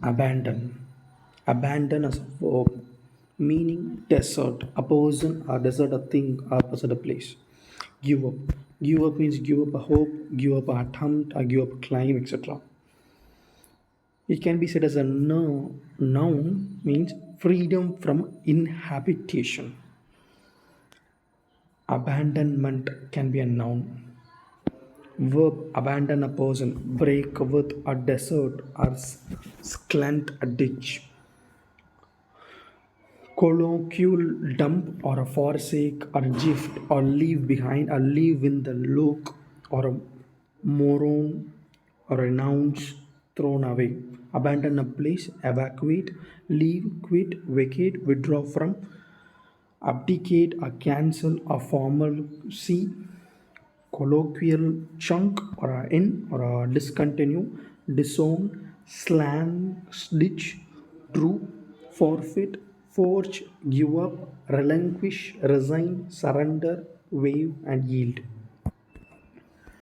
Abandon. Abandon as a verb, meaning desert, a person, a desert, a thing, a person, a place. Give up. Give up means give up a hope, give up an attempt, or give up a climb, etc. It can be said as a noun means freedom from inhabitation. Abandonment can be a noun. Verb abandon a person, break with a desert or slant a ditch. Colloquial dump or a forsake or gift or leave behind or leave in the look or a moron or a nouns thrown away. Abandon a place, evacuate, leave, quit, vacate, withdraw from, abdicate or cancel a formal C, colloquial chunk or a in or a discontinue, disown, slang, ditch, true, forfeit, forge, give up, relinquish, resign, surrender, waive, and yield.